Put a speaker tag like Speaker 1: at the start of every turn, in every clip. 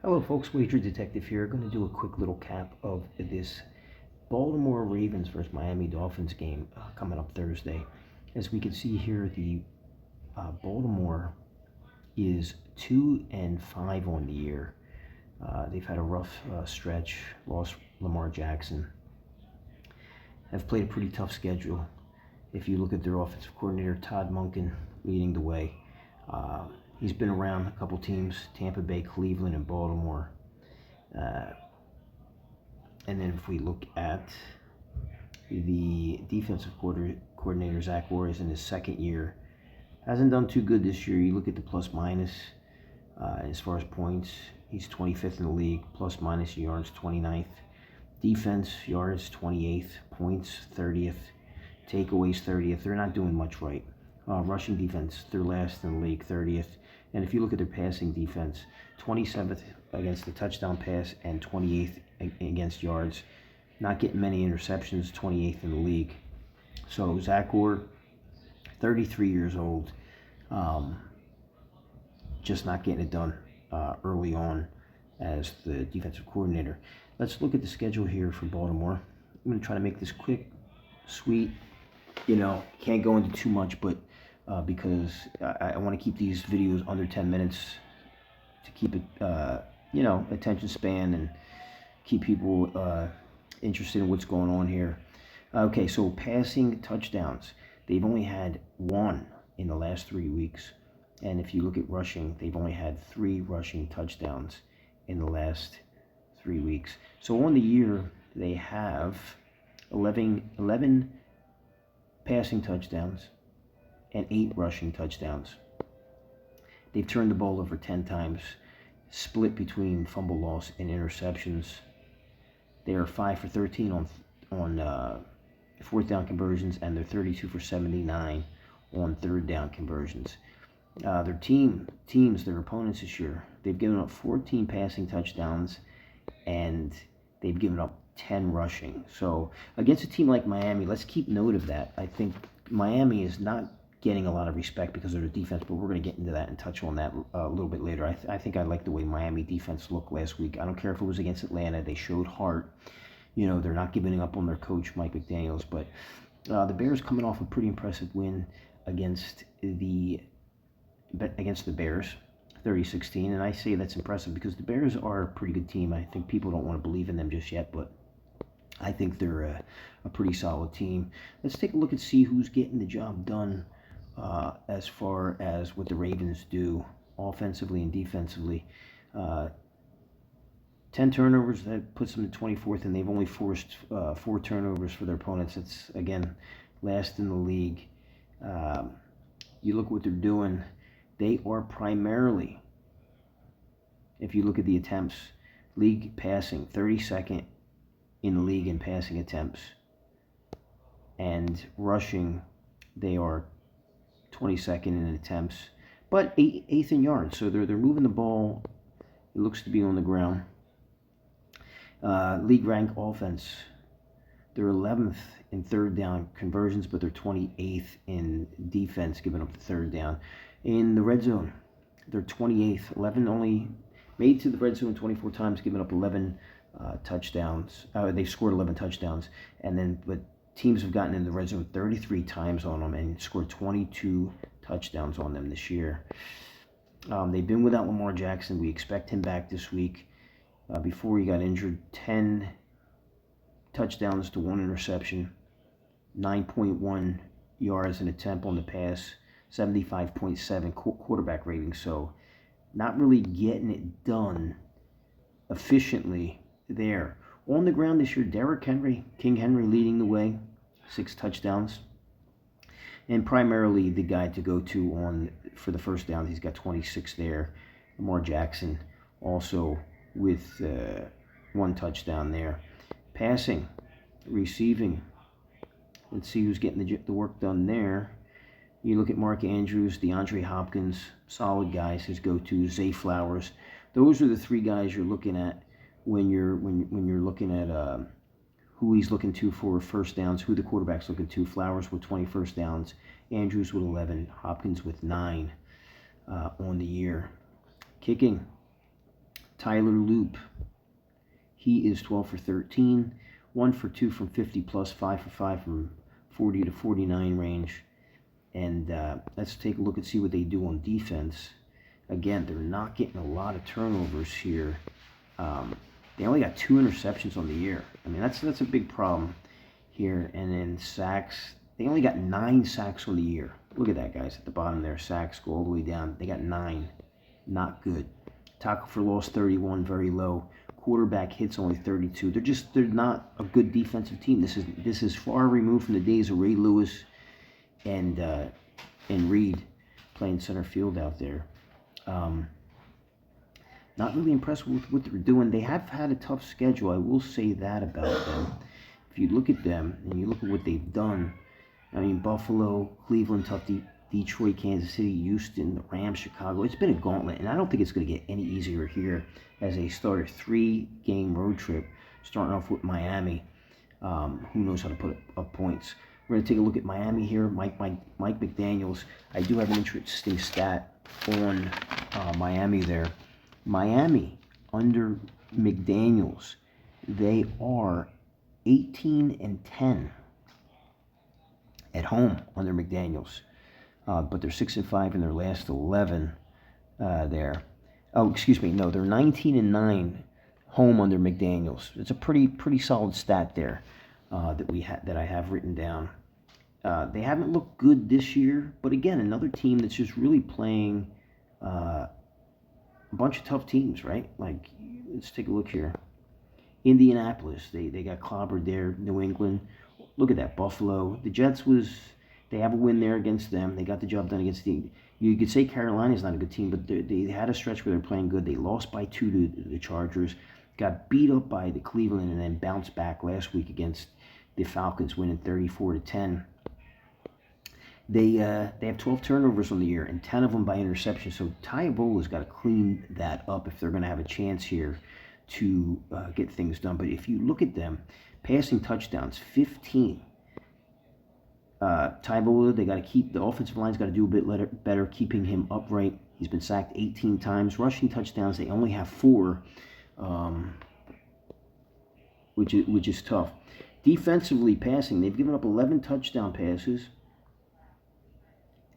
Speaker 1: Hello folks, Wager Detective here. Going to do a quick little cap of this Baltimore Ravens versus Miami Dolphins game coming up Thursday. As we can see here, the Baltimore is 2-5 on the year. They've had a rough stretch, lost Lamar Jackson, have played a pretty tough schedule. If you look at their offensive coordinator, Todd Monken, leading the way. He's been around a couple teams, Tampa Bay, Cleveland, and Baltimore. And then if we look at the defensive coordinator, Zach Warren, in his second year. Hasn't done too good this year. You look at the plus minus as far as points. He's 25th in the league. Plus minus yards, 29th. Defense, yards, 28th. Points, 30th. Takeaways, 30th. They're not doing much right. Rushing defense, they're last in the league, 30th. And if you look at their passing defense, 27th against the touchdown pass and 28th against yards. Not getting many interceptions, 28th in the league. So Zach Orr, 33 years old, just not getting it done early on as the defensive coordinator. Let's look at the schedule here for Baltimore. I'm going to try to make this quick, sweet. Can't go into too much, but because I want to keep these videos under 10 minutes to keep it, attention span and keep people interested in what's going on here. Okay, so passing touchdowns. They've only had one in the last 3 weeks. And if you look at rushing, they've only had 3 rushing touchdowns in the last 3 weeks. So on the year, they have 11 passing touchdowns and 8 rushing touchdowns. They've turned the ball over 10 times, split between fumble loss and interceptions. They are 5 for 13 on fourth down conversions, and they're 32 for 79 on third down conversions. Their their opponents this year, they've given up 14 passing touchdowns, and they've given up 10 rushing. So against a team like Miami, let's keep note of that. I think Miami is not getting a lot of respect because of their defense, but we're going to get into that and touch on that a little bit later. I think I like the way Miami defense looked last week. I don't care if it was against Atlanta. They showed heart. They're not giving up on their coach, Mike McDaniels. But the Bears coming off a pretty impressive win against the Bears, 30-16. And I say that's impressive because the Bears are a pretty good team. I think people don't want to believe in them just yet, but I think they're a pretty solid team. Let's take a look and see who's getting the job done as far as what the Ravens do offensively and defensively. 10 turnovers, that puts them at 24th, and they've only forced 4 turnovers for their opponents. It's, again, last in the league. You look what they're doing. They are primarily, if you look at the attempts, league passing, 32nd in the league in passing attempts. And rushing, they are 22nd in attempts, but 8th in yards. So they're moving the ball. It looks to be on the ground. League rank offense, they're 11th in third down conversions, but they're 28th in defense, giving up the third down. In the red zone, they're 28th, 11 only made to the red zone 24 times, giving up 11 touchdowns. They scored 11 touchdowns, but teams have gotten in the red zone 33 times on them and scored 22 touchdowns on them this year. They've been without Lamar Jackson. We expect him back this week. Before he got injured, 10 touchdowns to 1 interception, 9.1 yards an attempt on the pass, 75.7 quarterback rating. So not really getting it done efficiently there. On the ground this year, Derrick Henry, King Henry leading the way, 6 touchdowns. And primarily the guy to go to for the first down. He's got 26 there. Lamar Jackson also with 1 touchdown there. Passing, receiving. Let's see who's getting the work done there. You look at Mark Andrews, DeAndre Hopkins, solid guys. His go-to, Zay Flowers. Those are the 3 guys you're looking at when you're looking at who he's looking to for first downs, who the quarterback's looking to. Flowers with 20 first downs, Andrews with 11, Hopkins with 9 on the year. Kicking, Tyler Loop, he is 12 for 13, 1 for 2 from 50 plus, 5 for 5 from 40 to 49 range. And let's take a look and see what they do on defense. Again, they're not getting a lot of turnovers here. They only got 2 interceptions on the year. I mean, that's a big problem here. And then sacks, they only got 9 sacks on the year. Look at that, guys, at the bottom there. Sacks go all the way down. They got 9. Not good. Tackle for loss, 31, very low. Quarterback hits only 32. They're not a good defensive team. This is far removed from the days of Ray Lewis and Reed playing center field out there. Not really impressed with what they're doing. They have had a tough schedule. I will say that about them. If you look at them and you look at what they've done, I mean, Buffalo, Cleveland, tough, Detroit, Kansas City, Houston, the Rams, Chicago. It's been a gauntlet, and I don't think it's going to get any easier here as they start a 3-game road trip, starting off with Miami. Who knows how to put up points. We're going to take a look at Miami here. Mike McDaniels. I do have an interesting stat on Miami there. Miami, under McDaniels, they are 18-10 at home under McDaniels. But they're 6-5 in their last 11 there. Oh, excuse me. No, they're 19-9 home under McDaniels. It's a pretty solid stat there that I have written down. They haven't looked good this year, but again, another team that's just really playing a bunch of tough teams, right? Like, let's take a look here. Indianapolis, they got clobbered there. New England, look at that. Buffalo, the Jets they have a win there against them. They got the job done against you could say Carolina's not a good team, but they had a stretch where they're playing good. They lost by 2 to the Chargers, got beat up by the Cleveland, and then bounced back last week against the Falcons, winning 34-10. They have 12 turnovers on the year, and 10 of them by interception. So Tyabola's got to clean that up if they're going to have a chance here to get things done. But if you look at them, passing touchdowns, 15. Tybola, they got to keep, the offensive line's got to do a bit better keeping him upright. He's been sacked 18 times. Rushing touchdowns, they only have 4, which is tough. Defensively passing, they've given up 11 touchdown passes,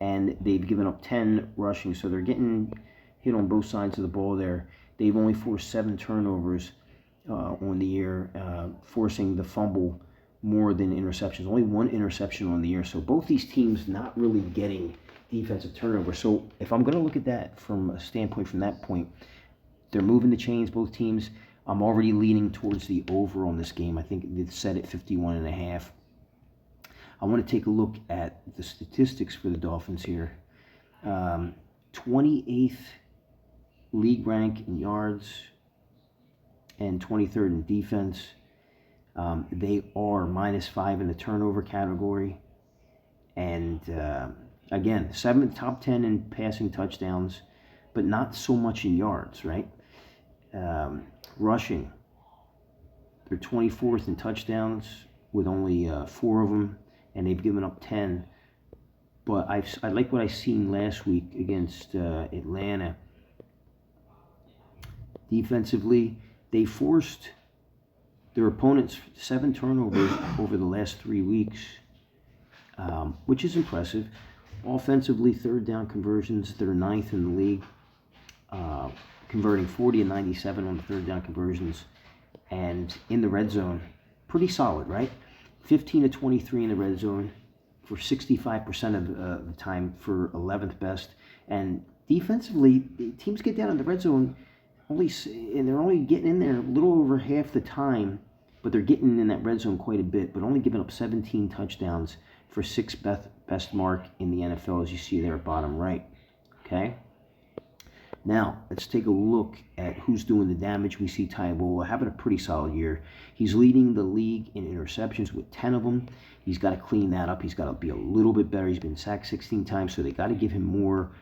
Speaker 1: and they've given up 10 rushing, so they're getting hit on both sides of the ball there. They've only forced 7 turnovers on the year, forcing the fumble more than interceptions. Only 1 interception on the year. So both these teams not really getting defensive turnover. So if I'm going to look at that from a standpoint from that point, they're moving the chains, both teams. I'm already leaning towards the over on this game. I think it's set at 51.5. I want to take a look at the statistics for the Dolphins here. 28th league rank in yards and 23rd in defense. They are -5 in the turnover category. And again, top 10 in passing touchdowns, but not so much in yards, right? Rushing, they're 24th in touchdowns with only 4 of them, and they've given up 10. But I like what I seen last week against Atlanta. Defensively, they forced their opponents 7 turnovers over the last 3 weeks, which is impressive. Offensively, 3rd down conversions, they're 9th in the league, converting 40 and 97 on the 3rd down conversions. And in the red zone, pretty solid, right? 15 to 23 in the red zone for 65% of the time, for 11th best. And defensively, teams get down in the red zone and they're only getting in there a little over half the time, but they're getting in that red zone quite a bit, but only giving up 17 touchdowns for 6th best mark in the NFL, as you see there at bottom right. Okay? Now, let's take a look at who's doing the damage. We see Tybola having a pretty solid year. He's leading the league in interceptions with 10 of them. He's got to clean that up. He's got to be a little bit better. He's been sacked 16 times, so they got to give him more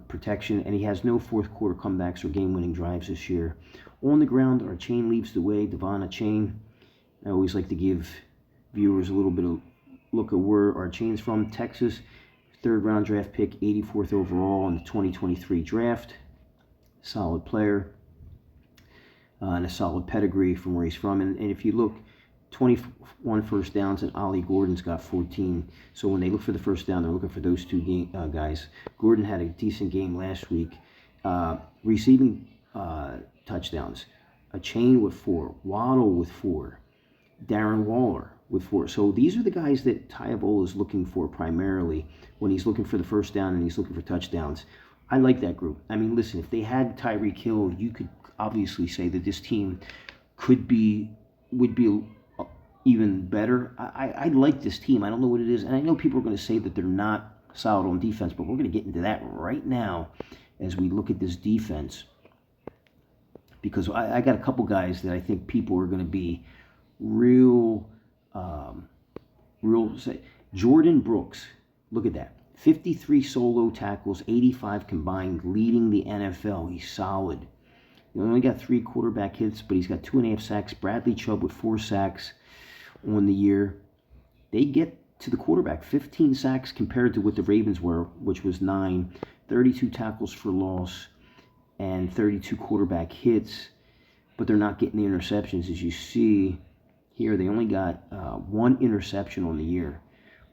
Speaker 1: protection, and he has no 4th quarter comebacks or game-winning drives this year. On the ground, our chain leads the way. Devon Chain. I always like to give viewers a little bit of look at where our chain's from. Texas, 3rd round draft pick, 84th overall in the 2023 draft. Solid player. and a solid pedigree from where he's from. And if you look, 21 first downs, and Ollie Gordon's got 14. So when they look for the first down, they're looking for those two guys. Gordon had a decent game last week, receiving touchdowns. A Chain with 4, Waddle with 4, Darren Waller with 4. So these are the guys that Tyavola is looking for primarily when he's looking for the first down and he's looking for touchdowns. I like that group. I mean, listen, if they had Tyreek Hill, you could obviously say that this team would be even better. I like this team. I don't know what it is, and I know people are going to say that they're not solid on defense, but we're going to get into that right now as we look at this defense, because I got a couple guys that I think people are going to be real. Jordan Brooks, look at that. 53 solo tackles, 85 combined, leading the NFL. He's solid. He only got 3 quarterback hits, but he's got 2.5 sacks. Bradley Chubb with 4 sacks on the year. They get to the quarterback, 15 sacks compared to what the Ravens were, which was 9, 32 tackles for loss, and 32 quarterback hits, but they're not getting the interceptions. As you see here, they only got 1 interception on the year.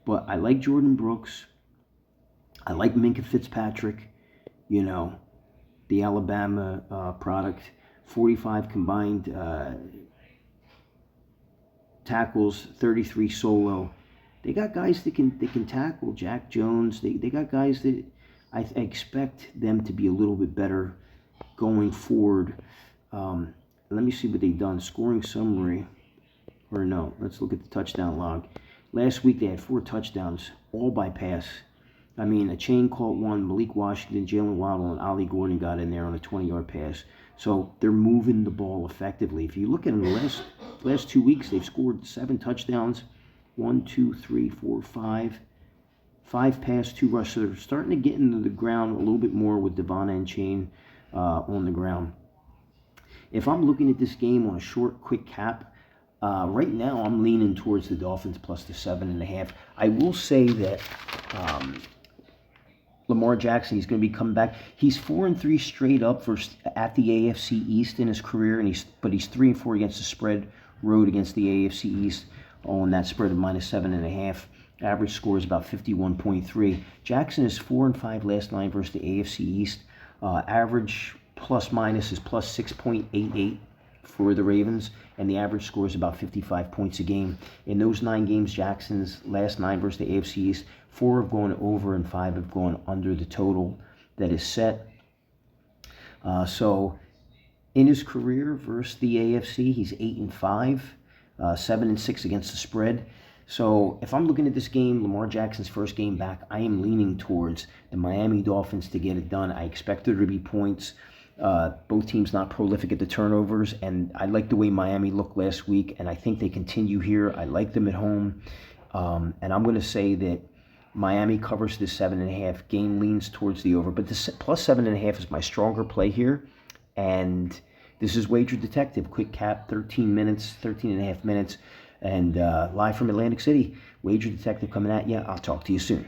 Speaker 1: But I like Jordan Brooks. I like Minkah Fitzpatrick, the Alabama product. 45 combined tackles, 33 solo. They got guys that can tackle. Jack Jones. They got guys that I expect them to be a little bit better going forward. Let me see what they've done. Scoring summary. Or no, let's look at the touchdown log. Last week they had 4 touchdowns, all by pass. I mean, a Chain caught 1, Malik Washington, Jalen Waddle, and Ollie Gordon got in there on a 20-yard pass. So they're moving the ball effectively. If you look at them, the last 2 weeks, they've scored 7 touchdowns, 1, 2, 3, 4, 5. 5 pass, 2 rush. So they're starting to get into the ground a little bit more with Devon and Chain on the ground. If I'm looking at this game on a short, quick cap, right now I'm leaning towards the Dolphins plus the 7.5. I will say that Lamar Jackson, he's going to be coming back. He's 4-3 straight up at the AFC East in his career, but he's 3-4 against the spread road against the AFC East on that spread of minus 7.5. Average score is about 51.3. Jackson is 4-5 last 9 versus the AFC East. Average plus minus is plus 6.88 for the Ravens, and the average score is about 55 points a game. In those 9 games, Jackson's last 9 versus the AFC East, 4 have gone over and 5 have gone under the total that is set. So in his career versus the AFC, he's 8-5, 7-6 against the spread. So if I'm looking at this game, Lamar Jackson's first game back, I am leaning towards the Miami Dolphins to get it done. I expect there to be points. Both teams not prolific at the turnovers, and I like the way Miami looked last week, and I think they continue here. I like them at home, and I'm going to say that Miami covers this 7.5. Game leans towards the over, but this plus 7.5 is my stronger play here, and this is Wager Detective. Quick cap, 13 and a half minutes, and live from Atlantic City. Wager Detective coming at you. I'll talk to you soon.